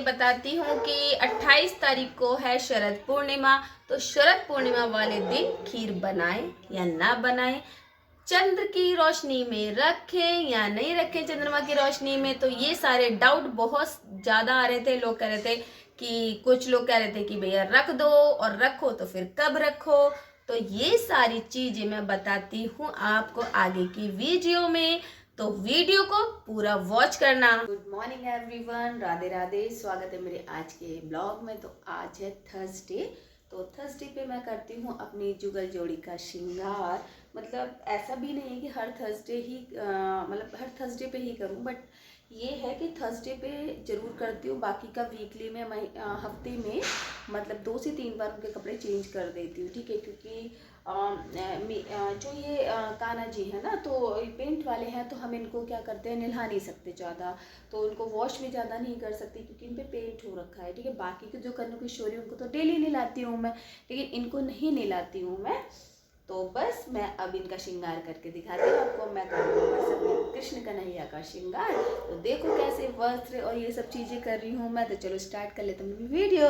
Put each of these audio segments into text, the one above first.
बताती हूँ कि 28 तारीख को है शरद पूर्णिमा। तो शरद पूर्णिमा वाले दिन खीर बनाएं या ना बनाएं, चंद्र की रोशनी में रखें या नहीं रखें चंद्रमा की रोशनी में। तो ये सारे डाउट बहुत ज़्यादा आ रहे थे। लोग कह रहे थे कि कुछ लोग कह रहे थे कि भैया रख दो, और रखो तो फिर कब रखो। तो ये सारी चीज़ें मैं बताती हूँ आपको आगे की वीडियो में, तो वीडियो को पूरा वॉच करना। Good morning everyone, Radhe Radhe, स्वागत है मेरे आज के ब्लॉग में। तो आज है थर्सडे। तो थर्सडे पे मैं करती हूँ अपनी जुगल जोड़ी का श्रृंगार। मतलब ऐसा भी नहीं है कि हर थर्सडे ही मतलब हर थर्सडे पे ही करूँ, बट ये है कि थर्सडे पे ज़रूर करती हूँ। बाकी का वीकली में मैं हफ्ते में मतलब 2 से 3 बार उनके कपड़े चेंज कर देती हूँ, ठीक है। क्योंकि जो ये कान्हा जी है ना, तो ये पेंट वाले हैं, तो हम इनको क्या करते हैं, नहला नहीं सकते ज़्यादा, तो इनको वॉश भी ज़्यादा नहीं कर सकती क्योंकि इन पे पेंट हो रखा है, ठीक है। बाकी के जो कन्नों की शोरी उनको तो डेली नहलाती हूँ मैं, लेकिन इनको नहीं नहलाती हूँ मैं। तो बस मैं अब इनका श्रृंगार करके दिखाती हूँ आपको। मैं करूँगा बस अपने कृष्ण कन्हैया का श्रृंगार। तो देखो कैसे वस्त्र और ये सब चीज़ें कर रही हूँ मैं। तो चलो स्टार्ट कर लेते हैं वीडियो।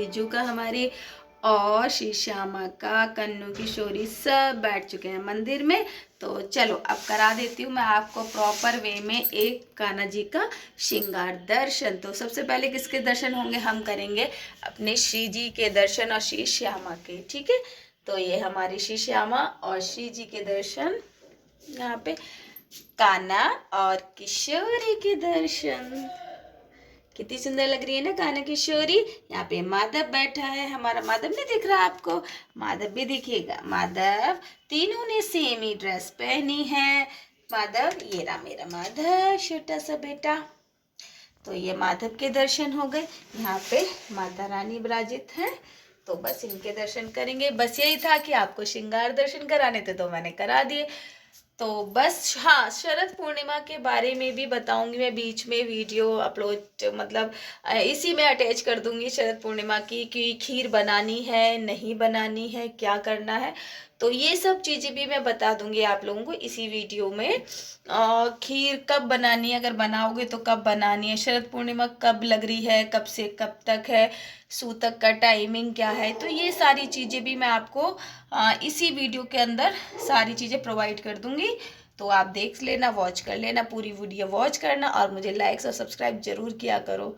जीजू का हमारे और श्री श्यामा का, कन्नू किशोरी सब बैठ चुके हैं मंदिर में। तो चलो अब करा देती हूँ मैं आपको प्रॉपर वे में एक कान्हा जी का श्रृंगार दर्शन। तो सबसे पहले किसके दर्शन होंगे, हम करेंगे अपने श्री जी के दर्शन और श्री श्यामा के, ठीक है। तो ये हमारी श्री श्यामा और श्री जी के दर्शन, यहाँ पे कान्हा और किशोरी के दर्शन। कितनी सुंदर लग रही है ना कान्हा किशोरी। यहाँ पे माधव बैठा है, हमारा माधव नहीं दिख रहा आपको, माधव भी दिखेगा। माधव, तीनों ने सेम ही ड्रेस पहनी है। माधव, ये रहा मेरा माधव, छोटा सा बेटा। तो ये माधव के दर्शन हो गए। यहाँ पे माता रानी विराजित है, तो बस इनके दर्शन करेंगे। बस यही था कि आपको श्रृंगार दर्शन कराने थे, तो मैंने करा दिए। तो बस हाँ, शरद पूर्णिमा के बारे में भी बताऊंगी मैं बीच में, वीडियो अपलोड मतलब इसी में अटैच कर दूंगी शरद पूर्णिमा की, कि खीर बनानी है नहीं बनानी है, क्या करना है। तो ये सब चीज़ें भी मैं बता दूंगी आप लोगों को इसी वीडियो में। खीर कब बनानी है, अगर बनाओगे तो कब बनानी है, शरद पूर्णिमा कब लग रही है, कब से कब तक है, सूतक का टाइमिंग क्या है। तो ये सारी चीज़ें भी मैं आपको इसी वीडियो के अंदर सारी चीज़ें प्रोवाइड कर दूंगी। तो आप देख लेना, वॉच कर लेना, पूरी वीडियो वॉच करना और मुझे लाइक्स और सब्सक्राइब जरूर किया करो।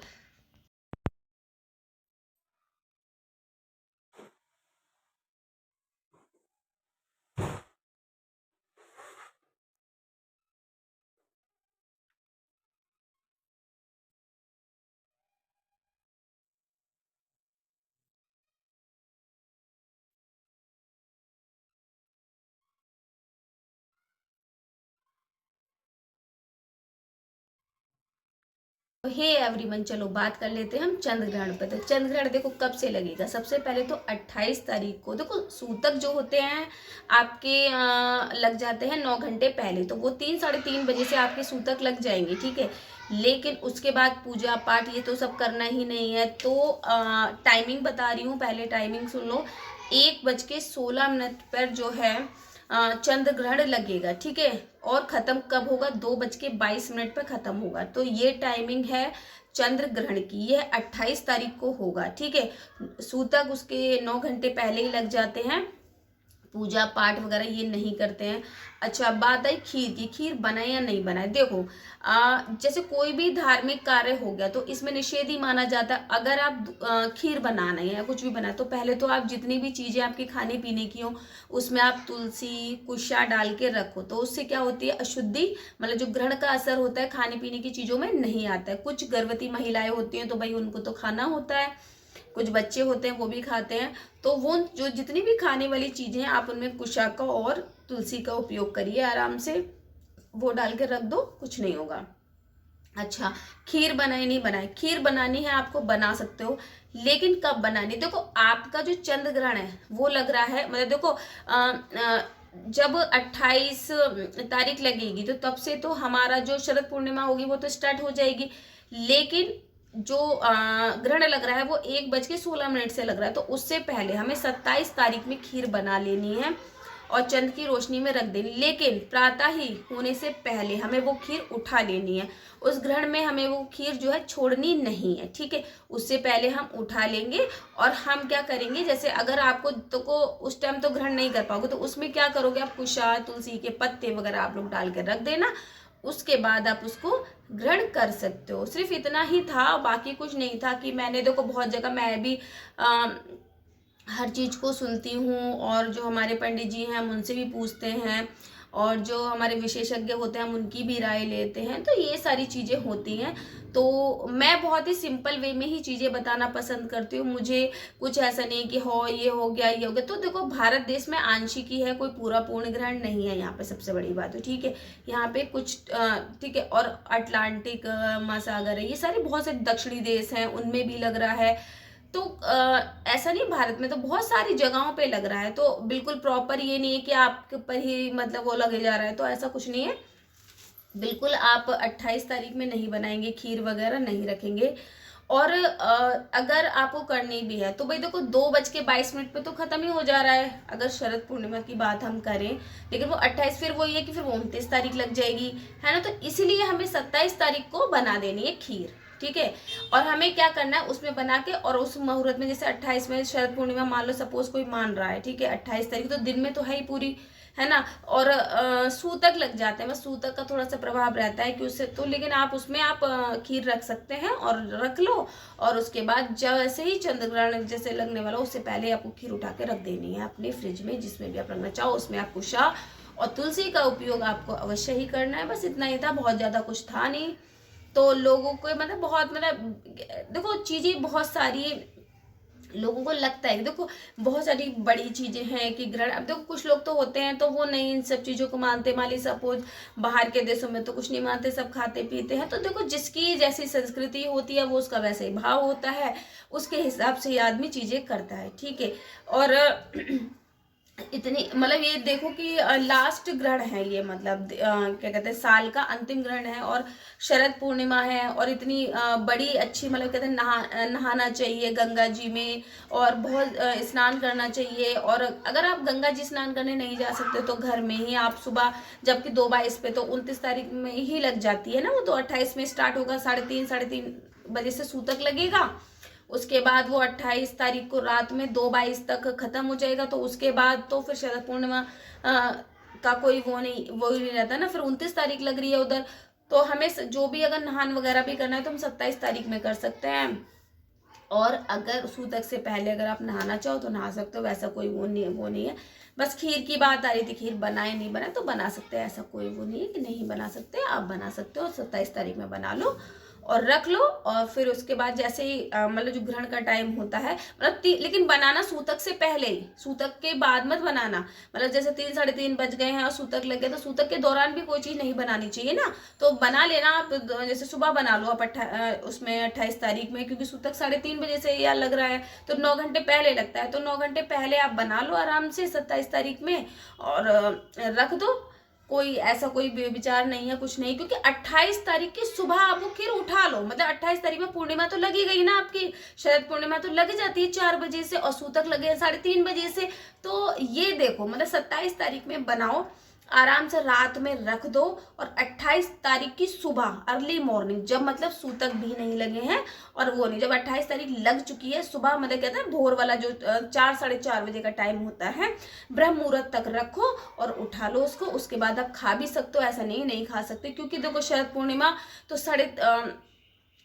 हे एवरीवन, चलो बात कर लेते हैं हम चंद्र ग्रहण पर। तो चंद्र ग्रहण देखो कब से लगेगा। सबसे पहले तो 28 तारीख को। देखो सूतक जो होते हैं आपके लग जाते हैं 9 घंटे पहले, तो वो 3 साढ़े 3 बजे से आपके सूतक लग जाएंगे, ठीक है। लेकिन उसके बाद पूजा पाठ ये तो सब करना ही नहीं है। तो टाइमिंग बता रही हूँ, पहले टाइमिंग सुन लो। 1:16 पर जो है चंद्र ग्रहण लगेगा, ठीक है। और खत्म कब होगा, 2:22 पर खत्म होगा। तो ये टाइमिंग है चंद्र ग्रहण की, ये 28 तारीख को होगा, ठीक है। सूतक उसके 9 घंटे पहले ही लग जाते हैं, पूजा पाठ वगैरह ये नहीं करते हैं। अच्छा, बात आई खीर की, खीर बनाए या नहीं बनाए। देखो जैसे कोई भी धार्मिक कार्य हो गया तो इसमें निषेध ही माना जाता है। अगर आप खीर बनाना है या कुछ भी बनाए, तो पहले तो आप जितनी भी चीजें आपके खाने पीने की हो उसमें आप तुलसी कुशा डाल के रखो। तो उससे क्या होती है, अशुद्धि मतलब जो ग्रहण का असर होता है खाने पीने की चीजों में नहीं आता है। कुछ गर्भवती महिलाएं होती हैं तो भाई उनको तो खाना होता है, कुछ बच्चे होते हैं वो भी खाते हैं। तो वो जो जितनी भी खाने वाली चीजें हैं आप उनमें कुशा का और तुलसी का उपयोग करिए, आराम से वो डाल के रख दो, कुछ नहीं होगा। अच्छा, खीर बनाए नहीं बनाए, खीर बनानी है आपको, बना सकते हो, लेकिन कब बनानी। देखो आपका जो चंद्र ग्रहण है वो लग रहा है, मतलब देखो जब 28 तारीख लगेगी तो तब से तो हमारा जो शरद पूर्णिमा होगी वो तो स्टार्ट हो जाएगी। लेकिन जो ग्रहण लग रहा है वो 1:16 से लग रहा है, तो उससे पहले हमें 27 तारीख में खीर बना लेनी है और चंद्र की रोशनी में रख देनी। लेकिन प्रातः ही होने से पहले हमें वो खीर उठा लेनी है। उस ग्रहण में हमें वो खीर जो है छोड़नी नहीं है, ठीक है। उससे पहले हम उठा लेंगे और हम क्या करेंगे, जैसे अगर आपको तो को उस टाइम तो ग्रहण नहीं कर पाओगे तो उसमें क्या करोगे, आप कुशा तुलसी के पत्ते वगैरह आप लोग डाल के रख देना। उसके बाद आप उसको ग्रहण कर सकते हो। सिर्फ इतना ही था, बाकी कुछ नहीं था। कि मैंने देखो बहुत जगह मैं भी हर चीज़ को सुनती हूँ और जो हमारे पंडित जी हैं हम उनसे भी पूछते हैं और जो हमारे विशेषज्ञ होते हैं हम उनकी भी राय लेते हैं। तो ये सारी चीज़ें होती हैं। तो मैं बहुत ही सिंपल वे में ही चीज़ें बताना पसंद करती हूँ। मुझे कुछ ऐसा नहीं कि हो ये हो गया ये हो गया। तो देखो भारत देश में आंशिक ही है, कोई पूरा पूर्ण ग्रहण नहीं है यहाँ पे, सबसे बड़ी बात है, ठीक है। यहाँ पे कुछ ठीक है, और अटलांटिक महासागर है, ये सारे बहुत से दक्षिणी देश हैं उनमें भी लग रहा है। तो ऐसा नहीं, भारत में तो बहुत सारी जगहों पे लग रहा है। तो बिल्कुल प्रॉपर ये नहीं है कि आपके ऊपर ही मतलब वो लगे जा रहा है, तो ऐसा कुछ नहीं है। बिल्कुल आप 28 तारीख में नहीं बनाएंगे, खीर वगैरह नहीं रखेंगे। और अगर आपको करनी भी है तो भाई देखो 2:22 पे तो खत्म ही हो जा रहा है अगर शरद पूर्णिमा की बात हम करें। लेकिन वो 28 फिर वही है कि फिर वो 29 तारीख लग जाएगी, है ना। तो इसीलिए हमें 27 तारीख को बना देनी है खीर, ठीक है। और हमें क्या करना है, उसमें बना के और उस मुहूर्त में, जैसे 28 में शरद पूर्णिमा मान लो सपोज कोई मान रहा है, ठीक है, 28 तारीख, तो दिन में तो है ही पूरी, है ना। और सूतक लग जाते हैं, बस सूतक का थोड़ा सा प्रभाव रहता है कि उससे तो, लेकिन आप उसमें आप खीर रख सकते हैं और रख लो। और उसके बाद जैसे ही चंद्र ग्रहण जैसे लगने वाला, उससे पहले आपको खीर उठा के रख देनी है अपने फ्रिज में, जिसमें भी आप रखना चाहो उसमें। आप कुशा और तुलसी का उपयोग आपको अवश्य ही करना है। बस इतना ही था, बहुत ज़्यादा कुछ था नहीं। तो लोगों को मतलब बहुत, मतलब देखो चीज़ें बहुत सारी लोगों को लगता है, देखो बहुत सारी बड़ी चीजें हैं कि ग्रहण, अब देखो कुछ लोग तो होते हैं तो वो नहीं इन सब चीजों को मानते, मान ली सपोज बाहर के देशों में तो कुछ नहीं मानते, सब खाते पीते हैं। तो देखो जिसकी जैसी संस्कृति होती है वो उसका वैसा ही भाव होता है, उसके हिसाब से ये आदमी चीजें करता है, ठीक है। और इतनी मतलब ये देखो कि लास्ट ग्रहण है ये, मतलब क्या कहते हैं, साल का अंतिम ग्रहण है और शरद पूर्णिमा है, और इतनी बड़ी अच्छी, मतलब कहते हैं नहाना चाहिए गंगा जी में, और बहुत स्नान करना चाहिए। और अगर आप गंगा जी स्नान करने नहीं जा सकते तो घर में ही आप सुबह, जबकि 2/22 पे तो 29 तारीख में ही लग जाती है ना वो, तो 28 में स्टार्ट होगा, 3:30 बजे से सूतक लगेगा। उसके बाद वो 28 तारीख को रात में 2:22 तक खत्म हो जाएगा। तो उसके बाद तो फिर शरद पूर्णिमा का कोई वो ही नहीं रहता ना। फिर 29 तारीख लग रही है उधर, तो हमें जो भी अगर नहान वगैरह भी करना है तो हम 27 तारीख में कर सकते हैं। और अगर सूतक से पहले अगर आप नहाना चाहो तो नहा सकते हो, वैसा कोई वो नहीं है। बस खीर की बात आ रही थी, खीर बनाए नहीं बनाए तो बना सकते हैं, ऐसा कोई वो नहीं है कि नहीं बना सकते, आप बना सकते हो। 27 तारीख में बना लो और रख लो। और फिर उसके बाद जैसे ही मतलब जो ग्रहण का टाइम होता है, मतलब लेकिन बनाना सूतक से पहले ही, सूतक के बाद मत बनाना। मतलब जैसे 3-3:30 बज गए हैं और सूतक लग गए, तो सूतक के दौरान भी कोई चीज़ नहीं बनानी चाहिए ना। तो बना लेना आप, जैसे सुबह बना लो आप उसमें 28 तारीख में, क्योंकि सूतक 3:30 बजे से या लग रहा है तो 9 घंटे पहले लगता है, तो 9 घंटे पहले आप बना लो आराम से 27 तारीख में और रख दो। कोई ऐसा कोई विचार नहीं है, कुछ नहीं, क्योंकि 28 तारीख की सुबह आप वो खीर उठा लो। मतलब 28 तारीख में पूर्णिमा तो लगी गई ना आपकी, शरद पूर्णिमा तो लग जाती है 4 बजे से और सूतक लगे 3:30 बजे से। तो ये देखो, मतलब 27 तारीख में बनाओ, आराम से रात में रख दो, और 28 तारीख की सुबह अर्ली मॉर्निंग, जब मतलब सूतक भी नहीं लगे हैं और वो नहीं, जब 28 तारीख लग चुकी है सुबह, मतलब कहते हैं भोर वाला जो 4-4:30 बजे का टाइम होता है, ब्रह्म मुहूर्त तक रखो और उठा लो उसको। उसके बाद आप खा भी सकते हो, ऐसा नहीं खा सकते, क्योंकि देखो शरद पूर्णिमा तो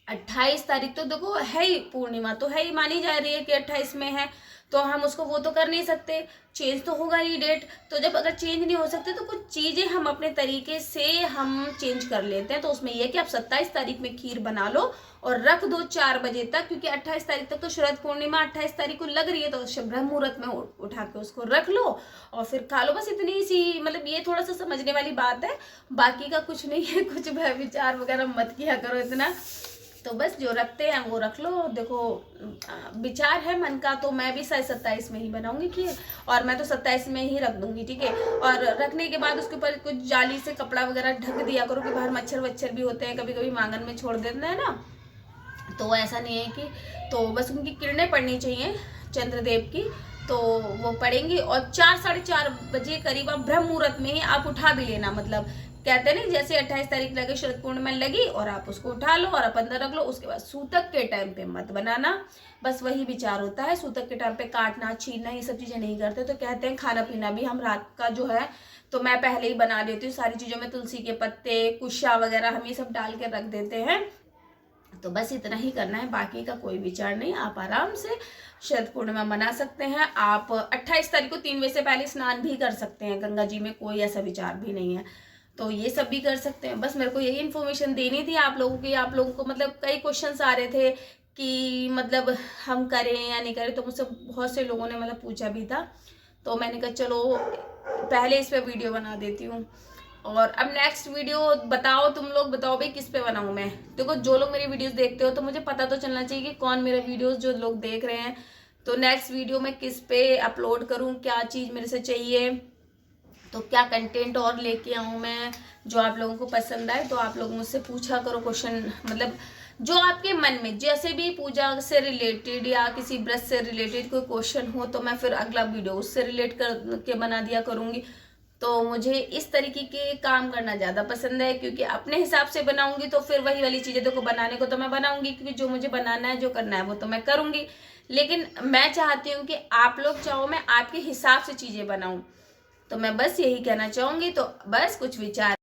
28 तारीख तो देखो है ही, पूर्णिमा तो है ही, मानी जा रही है कि 28 में है, तो हम उसको वो तो कर नहीं सकते, चेंज तो होगा ही डेट। तो जब अगर चेंज नहीं हो सकते तो कुछ चीज़ें हम अपने तरीके से हम चेंज कर लेते हैं। तो उसमें यह कि आप 27 तारीख में खीर बना लो और रख दो 4 बजे तक, क्योंकि 28 तारीख तक तो शरद पूर्णिमा 28 तारीख को लग रही है, तो ब्रह्म मुहूर्त में उठा के उसको रख लो और फिर खा लो। बस इतनी सी, मतलब ये थोड़ा सा समझने वाली बात है, बाकी का कुछ नहीं है। कुछ विचार वगैरह मत किया करो इतना, तो बस जो रखते हैं वो रख लो। देखो विचार है मन का, तो मैं भी 27 में ही बनाऊंगी खीर, और मैं तो 27 में ही रख दूंगी, ठीक है। और रखने के बाद उसके ऊपर कुछ जाली से कपड़ा वगैरह ढक दिया करो, कि बाहर मच्छर वच्छर भी होते हैं, कभी कभी मांगन में छोड़ देते हैं ना, तो ऐसा नहीं है कि, तो बस उनकी किरणें पड़नी चाहिए चंद्रदेव की, तो वो पड़ेंगी। और 4-4:30 बजे करीब आप ब्रह्म मुहूर्त में ही आप उठा भी लेना। मतलब कहते हैं नहीं, जैसे 28 तारीख लगे शरद पूर्णिमा लगी और आप उसको उठा लो और आप अंदर रख लो। उसके बाद सूतक के टाइम पे मत बनाना, बस वही विचार होता है। सूतक के टाइम पे काटना छीनना ये सब चीजें नहीं करते। तो कहते हैं खाना पीना भी हम रात का जो है तो मैं पहले ही बना देती हूँ सारी चीजों में, तुलसी के पत्ते कुशा वगैरह हम ये सब डाल के रख देते हैं। तो बस इतना ही करना है, बाकी का कोई विचार नहीं। आप आराम से शरद पूर्णिमा मना सकते हैं। आप 28 तारीख को 3 बजे से पहले स्नान भी कर सकते हैं गंगा जी में, कोई ऐसा विचार भी नहीं है, तो ये सब भी कर सकते हैं। बस मेरे को यही इन्फॉर्मेशन देनी थी आप लोगों की। आप लोगों को मतलब कई क्वेश्चंस आ रहे थे कि मतलब हम करें या नहीं करें, तो मुझसे बहुत से लोगों ने मतलब पूछा भी था, तो मैंने कहा चलो पहले इस पे वीडियो बना देती हूँ। और अब नेक्स्ट वीडियो बताओ, तुम लोग बताओ भाई किस पे बनाऊँ मैं। देखो जो लोग मेरी वीडियोस देखते हो तो मुझे पता तो चलना चाहिए कि कौन मेरे वीडियोस जो लोग देख रहे हैं, तो नेक्स्ट वीडियो में किस पे अपलोड करूँ, क्या चीज़ मेरे से चाहिए, तो क्या कंटेंट और लेके आऊँ मैं जो आप लोगों को पसंद आए। तो आप लोग मुझसे पूछा करो क्वेश्चन, मतलब जो आपके मन में जैसे भी पूजा से रिलेटेड या किसी ब्रश से रिलेटेड कोई क्वेश्चन हो, तो मैं फिर अगला वीडियो उससे रिलेट कर के बना दिया करूँगी। तो मुझे इस तरीके के काम करना ज़्यादा पसंद है, क्योंकि अपने हिसाब से बनाऊंगी तो फिर वही वाली चीज़ें, देखो बनाने को तो मैं बनाऊंगी क्योंकि जो मुझे बनाना है, जो करना है वो तो मैं करूंगी, लेकिन मैं चाहती हूँ कि आप लोग चाहो मैं आपके हिसाब से चीज़ें बनाऊँ। तो मैं बस यही कहना चाहूँगी। तो बस कुछ विचार